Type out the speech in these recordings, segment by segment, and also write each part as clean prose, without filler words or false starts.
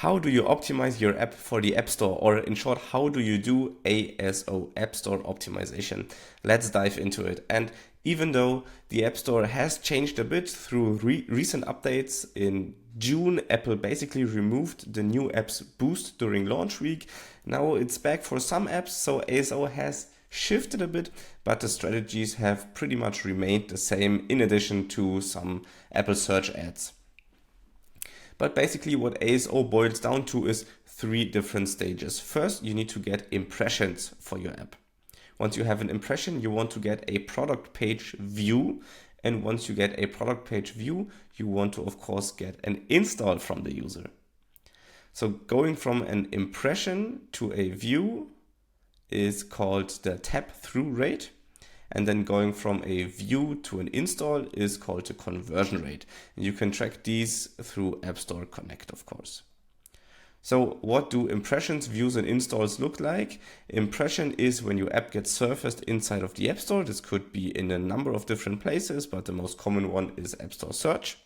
How do you optimize your app for the App Store? Or in short, how do you do ASO, App Store Optimization? Let's dive into it. And even though the App Store has changed a bit through recent updates, in June, Apple basically removed the new apps boost during launch week. Now it's back for some apps, so ASO has shifted a bit, but the strategies have pretty much remained the same in addition to some Apple search ads. But basically what ASO boils down to is 3 different stages. First, you need to get impressions for your app. Once you have an impression, you want to get a product page view. And once you get a product page view, you want to, of course, get an install from the user. So going from an impression to a view is called the tap through rate. And then going from a view to an install is called the conversion rate. And you can track these through App Store Connect, of course. So what do impressions, views, and installs look like? Impression is when your app gets surfaced inside of the App Store. This could be in a number of different places, but the most common one is App Store search.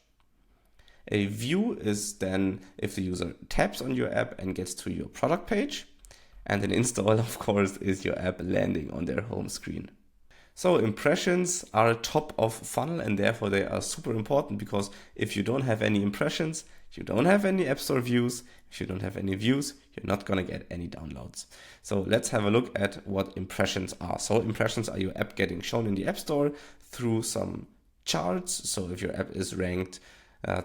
A view is then if the user taps on your app and gets to your product page. And an install, of course, is your app landing on their home screen. So impressions are top of funnel, and therefore they are super important, because if you don't have any impressions, you don't have any App Store views. If you don't have any views, you're not going to get any downloads. So let's have a look at what impressions are. So impressions are your app getting shown in the App Store through some charts. So if your app is ranked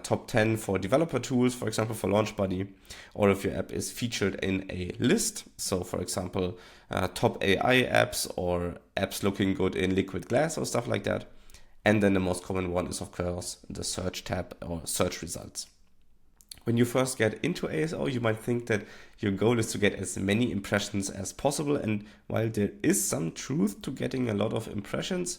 top 10 for developer tools, for example, for LaunchBuddy, or if your app is featured in a list. So for example, top AI apps or apps looking good in Liquid Glass or stuff like that. And then the most common one is, of course, the search tab or search results. When you first get into ASO, you might think that your goal is to get as many impressions as possible. And while there is some truth to getting a lot of impressions,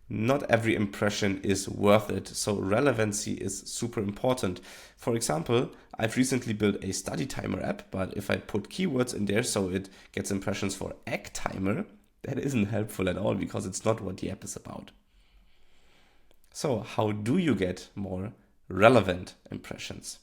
not every impression is worth it. So relevancy is super important. For example, I've recently built a study timer app, but if I put keywords in there so it gets impressions for egg timer, that isn't helpful at all, because it's not what the app is about. So how do you get more relevant impressions?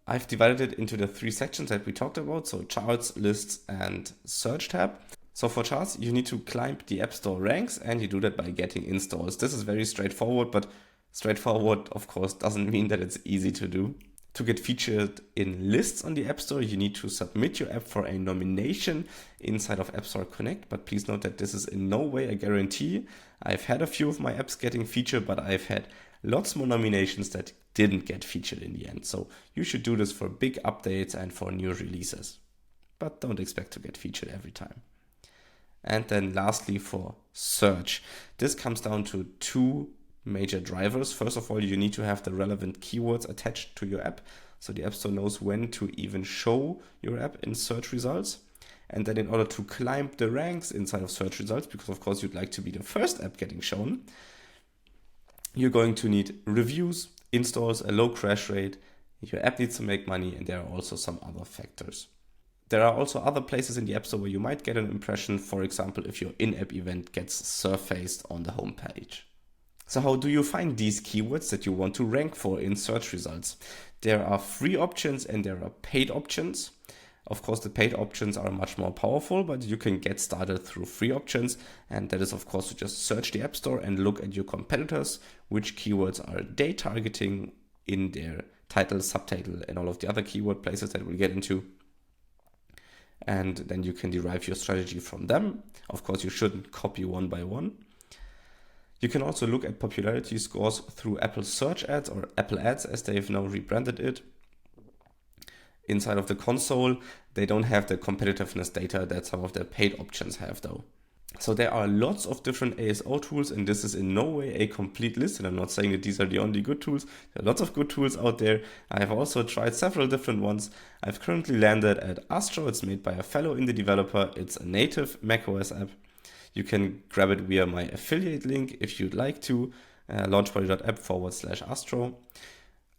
I've divided it into the 3 sections that we talked about. So charts, lists, and search tab. So for charts, you need to climb the App Store ranks, and you do that by getting installs. This is very straightforward, but straightforward, of course, doesn't mean that it's easy to do. To get featured in lists on the App Store, you need to submit your app for a nomination inside of App Store Connect, but please note that this is in no way a guarantee. I've had a few of my apps getting featured, but I've had lots more nominations that didn't get featured in the end. So you should do this for big updates and for new releases, but don't expect to get featured every time. And then lastly, for search, this comes down to 2 major drivers. First of all, you need to have the relevant keywords attached to your app, so the App Store knows when to even show your app in search results. And then in order to climb the ranks inside of search results, because of course you'd like to be the first app getting shown, you're going to need reviews, installs, a low crash rate. Your app needs to make money, and there are also some other factors. There are also other places in the App Store where you might get an impression, for example, if your in-app event gets surfaced on the home page. So how do you find these keywords that you want to rank for in search results? There are free options and there are paid options. Of course, the paid options are much more powerful, but you can get started through free options. And that is, of course, to just search the App Store and look at your competitors, which keywords are they targeting in their title, subtitle, and all of the other keyword places that we'll get into. And then you can derive your strategy from them. Of course, you shouldn't copy one by one. You can also look at popularity scores through Apple Search Ads, or Apple Ads as they've now rebranded it. Inside of the console, they don't have the competitiveness data that some of their paid options have though. So there are lots of different ASO tools, and this is in no way a complete list, and I'm not saying that these are the only good tools. There are lots of good tools out there. I have also tried several different ones. I've currently landed at Astro. It's made by a fellow indie developer. It's a native macOS app. You can grab it via my affiliate link if you'd like to, launchbuddy.app/Astro.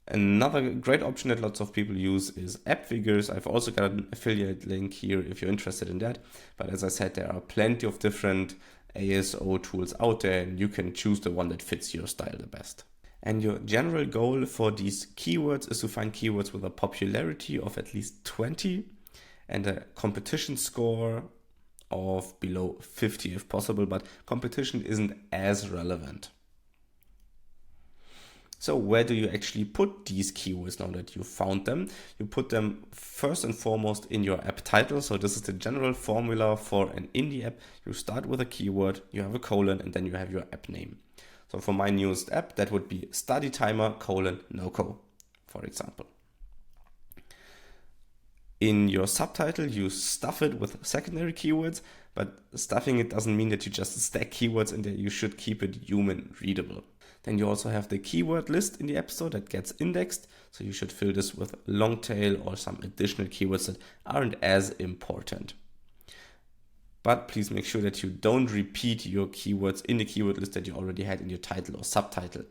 Another great option that lots of people use is App Figures. I've also got an affiliate link here if you're interested in that. But as I said, there are plenty of different ASO tools out there, and you can choose the one that fits your style the best. And your general goal for these keywords is to find keywords with a popularity of at least 20 and a competition score of below 50 if possible, but competition isn't as relevant. So where do you actually put these keywords now that you found them? You put them first and foremost in your app title. So this is the general formula for an indie app. You start with a keyword, you have a colon, and then you have your app name. So for my newest app, that would be study timer :NoCo, for example. In your subtitle, you stuff it with secondary keywords, but stuffing it doesn't mean that you just stack keywords in there. You should keep it human readable. Then you also have the keyword list in the App Store that gets indexed. So you should fill this with long tail or some additional keywords that aren't as important. But please make sure that you don't repeat your keywords in the keyword list that you already had in your title or subtitle,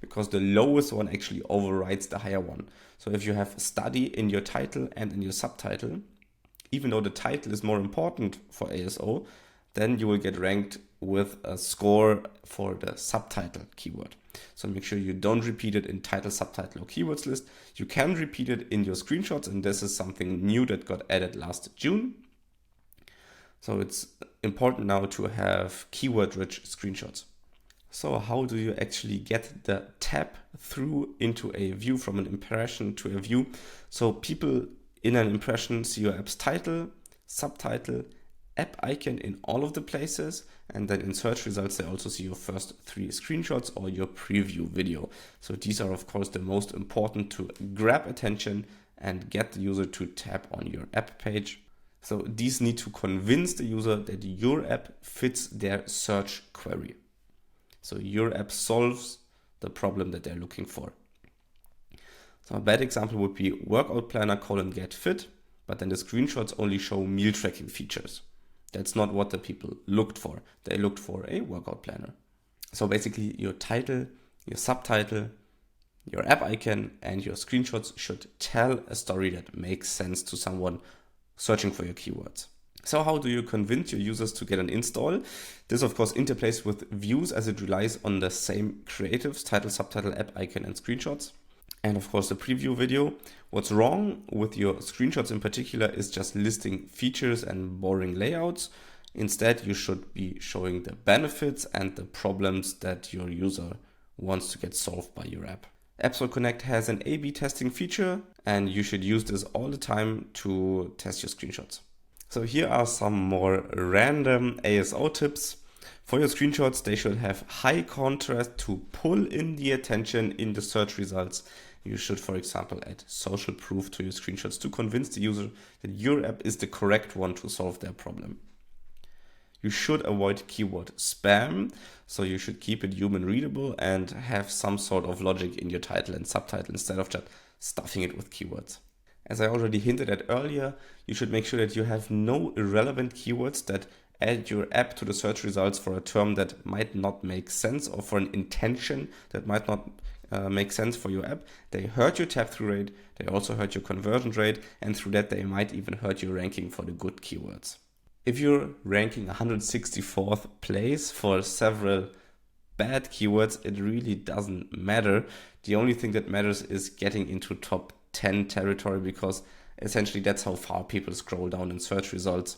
because the lowest one actually overrides the higher one. So if you have study in your title and in your subtitle, even though the title is more important for ASO, then you will get ranked with a score for the subtitle keyword. So make sure you don't repeat it in title, subtitle, or keywords list. You can repeat it in your screenshots, and this is something new that got added last June. So it's important now to have keyword-rich screenshots. So how do you actually get the tab through into a view, from an impression to a view? So people in an impression see your app's title, subtitle, app icon in all of the places, and then in search results they also see your first 3 screenshots or your preview video. So these are of course the most important to grab attention and get the user to tap on your app page. So these need to convince the user that your app fits their search query. So your app solves the problem that they're looking for. So a bad example would be workout planner :get fit, but then the screenshots only show meal tracking features. That's not what the people looked for. They looked for a workout planner. So basically your title, your subtitle, your app icon, and your screenshots should tell a story that makes sense to someone searching for your keywords. So how do you convince your users to get an install? This of course interplays with views as it relies on the same creatives: title, subtitle, app icon, and screenshots. And of course the preview video. What's wrong with your screenshots in particular is just listing features and boring layouts. Instead, you should be showing the benefits and the problems that your user wants to get solved by your app. App Store Connect has an A/B testing feature, and you should use this all the time to test your screenshots. So here are some more random ASO tips. For your screenshots, they should have high contrast to pull in the attention in the search results. You should, for example, add social proof to your screenshots to convince the user that your app is the correct one to solve their problem. You should avoid keyword spam, so you should keep it human readable and have some sort of logic in your title and subtitle instead of just stuffing it with keywords. As I already hinted at earlier, you should make sure that you have no irrelevant keywords that add your app to the search results for a term that might not make sense or for an intention that might not make sense for your app. They hurt your tap through rate, they also hurt your conversion rate, and through that they might even hurt your ranking for the good keywords. If you're ranking 164th place for several bad keywords, it really doesn't matter. The only thing that matters is getting into top 10 territory, because essentially that's how far people scroll down in search results.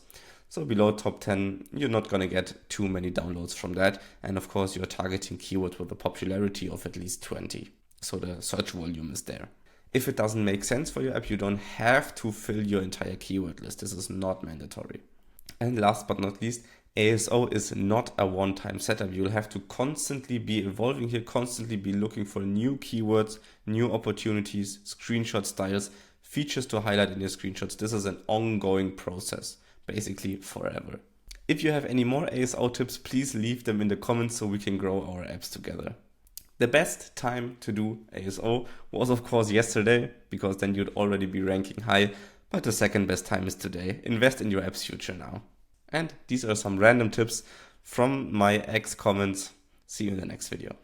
So below top 10, you're not going to get too many downloads from that. And of course, you're targeting keywords with a popularity of at least 20. So the search volume is there. If it doesn't make sense for your app, you don't have to fill your entire keyword list. This is not mandatory. And last but not least, ASO is not a one-time setup. You'll have to constantly be evolving here, constantly be looking for new keywords, new opportunities, screenshot styles, features to highlight in your screenshots. This is an ongoing process, basically forever. If you have any more ASO tips, please leave them in the comments so we can grow our apps together. The best time to do ASO was of course yesterday, because then you'd already be ranking high, but the second best time is today. Invest in your app's future now. And these are some random tips from my ex comments. See you in the next video.